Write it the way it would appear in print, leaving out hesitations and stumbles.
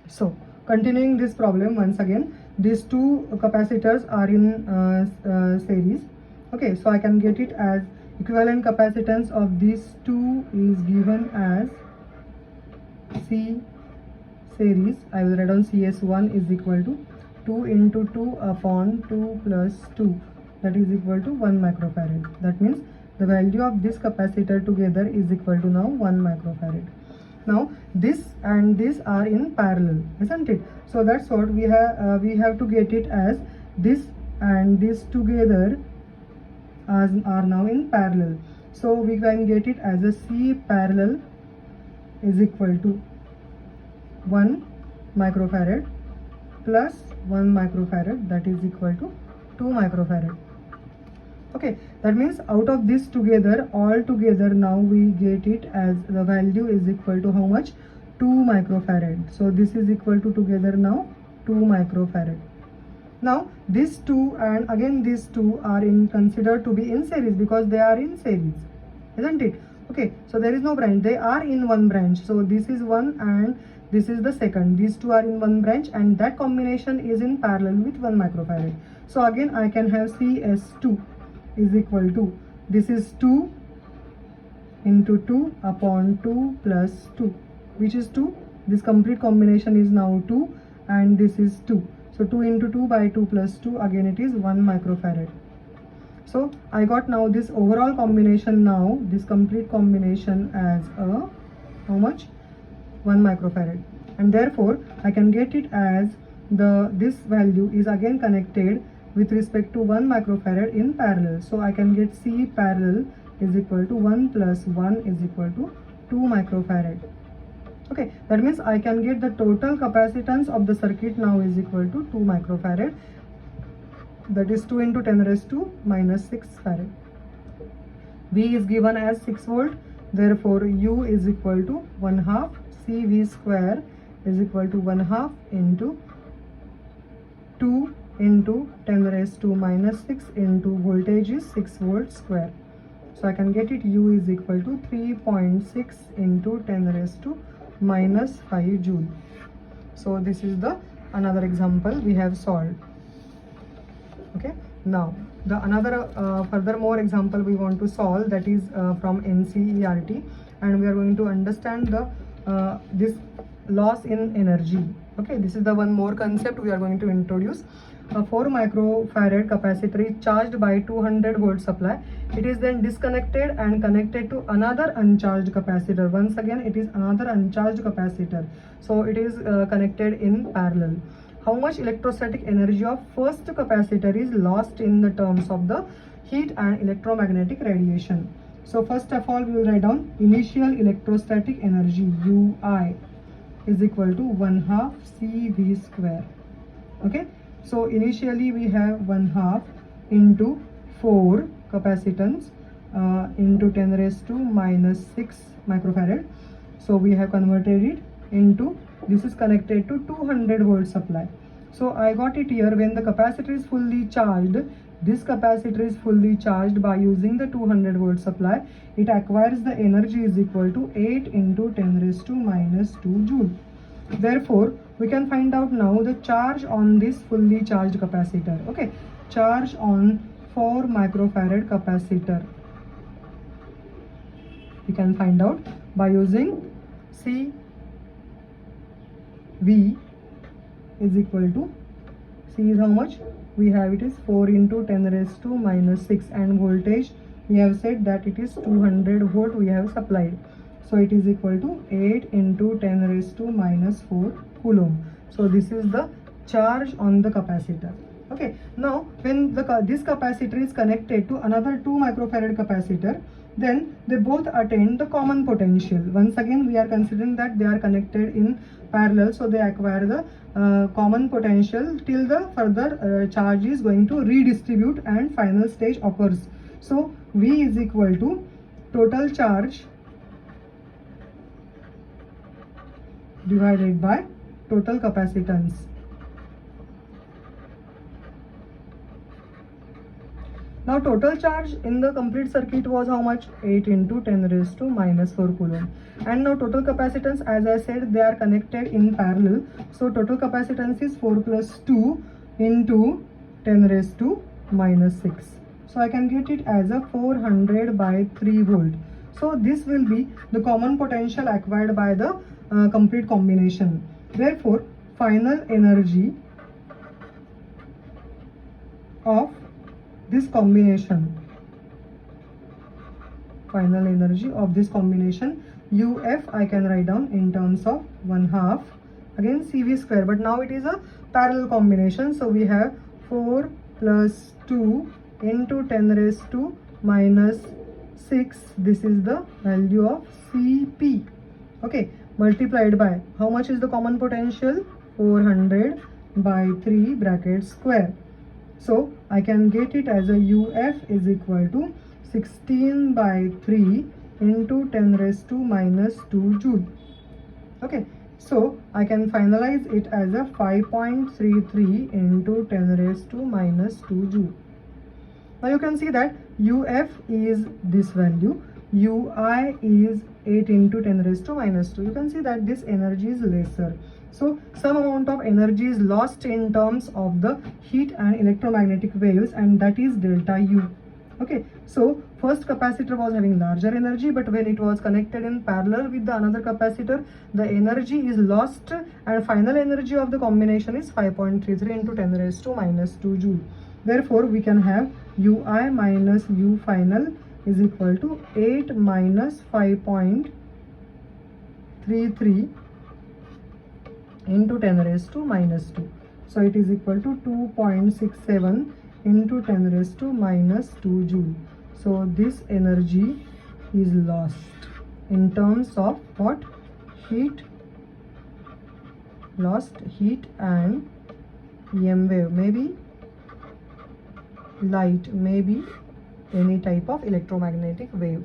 So continuing this problem once again, these two capacitors are in series. Okay, so I can get it as equivalent capacitance of these two is given as C series. I will write down CS1 is equal to 2 into 2 upon 2 plus 2, that is equal to 1 microfarad. That means the value of this capacitor together is equal to now 1 microfarad. Now this and this are in parallel, isn't it? So that's what we have to get it as this and this together are now in parallel. So we can get it as a C parallel is equal to 1 microfarad plus 1 microfarad, that is equal to 2 microfarad. Okay, that means out of this together, all together now we get it as the value is equal to how much? 2 microfarad. So this is equal to together now 2 microfarad. Now these two and again these two are considered to be in series because they are in series, isn't it? Okay, so there is no branch, they are in one branch. So this is one and this is the second. These two are in one branch and that combination is in parallel with 1 microfarad. So again I can have CS2 is equal to, this is 2 into 2 upon 2 plus 2, which is 2. This complete combination is now 2 and this is 2. So 2 into 2 by 2 plus 2, again it is 1 microfarad. So I got now this overall combination now, this complete combination as a, how much? 1 microfarad. And therefore I can get it as this value is again connected with respect to 1 microfarad in parallel. So I can get C parallel is equal to 1 plus 1 is equal to 2 microfarad. Okay, that means I can get the total capacitance of the circuit now is equal to 2 microfarad, that is 2 into 10 raised to minus 6 farad. V is given as 6 volt, therefore U is equal to 1/2 CV square is equal to 1/2 into 2 into 10 raised to minus 6 into voltage is 6 volt square. So I can get it U is equal to 3.6 into 10 raised to minus 5 joule. So this is the another example we have solved. Okay, now the another furthermore example we want to solve, that is from NCERT, and we are going to understand the this loss in energy. Okay, this is the one more concept we are going to introduce. A 4 microfarad capacitor is charged by 200 volt supply. It is then disconnected and connected to another uncharged capacitor. Once again it is another uncharged capacitor, so it is connected in parallel. How much electrostatic energy of first capacitor is lost in the terms of the heat and electromagnetic radiation? So first of all we will write down initial electrostatic energy UI is equal to 1/2 CV square. Okay, so initially we have 1/2 into 4 capacitance into 10 raised to minus 6 microfarad. So we have converted it into, this is connected to 200 volt supply. So I got it here, when the capacitor is fully charged, this capacitor is fully charged by using the 200 volt supply, it acquires the energy is equal to 8 into 10 raised to minus 2 joule. Therefore we can find out now the charge on this fully charged capacitor. Okay, charge on 4 microfarad capacitor we can find out by using CV is equal to, C is how much? We have it is 4 into 10 raised to minus 6, and voltage we have said that it is 200 volt we have supplied. So it is equal to 8 into 10 raised to minus 4 coulomb. So this is the charge on the capacitor. Okay, now when this capacitor is connected to another 2 microfarad capacitor, then they both attain the common potential. Once again we are considering that they are connected in parallel, so they acquire the common potential till the further charge is going to redistribute and final stage occurs. So V is equal to total charge divided by total capacitance. Now Now total charge in the complete circuit was how much? 8 into 10 raised to minus 4 coulomb. And now total capacitance, as I said, they are connected in parallel. So total capacitance is 4 plus 2 into 10 raised to minus 6. So I can get it as a 400 by 3 volt. So this will be the common potential acquired by the complete combination. Therefore, final energy of this combination, UF I can write down in terms of 1/2 again CV square, but now it is a parallel combination, so we have 4 plus 2 into 10 raised to minus 6. This is the value of CP. Okay, multiplied by how much is the common potential? 400 by 3 bracket square. So I can get it as a UF is equal to 16 by 3 into 10 raised to minus 2 joule. Okay, so I can finalize it as a 5.33 into 10 raised to minus 2 joule. Now you can see that UF is this value, UI is 8 into 10 raised to minus 2. You can see that this energy is lesser. So some amount of energy is lost in terms of the heat and electromagnetic waves, and that is delta U. Okay, so first capacitor was having larger energy, but when it was connected in parallel with the another capacitor, the energy is lost, and final energy of the combination is 5.33 into 10 raised to minus 2 joule. Therefore, we can have UI minus U final is equal to 8 minus 5.33 into 10 raised to minus 2. So it is equal to 2.67 into 10 raised to minus 2 joule. So this energy is lost in terms of what? Heat, lost heat and EM wave, maybe light, maybe any type of electromagnetic wave.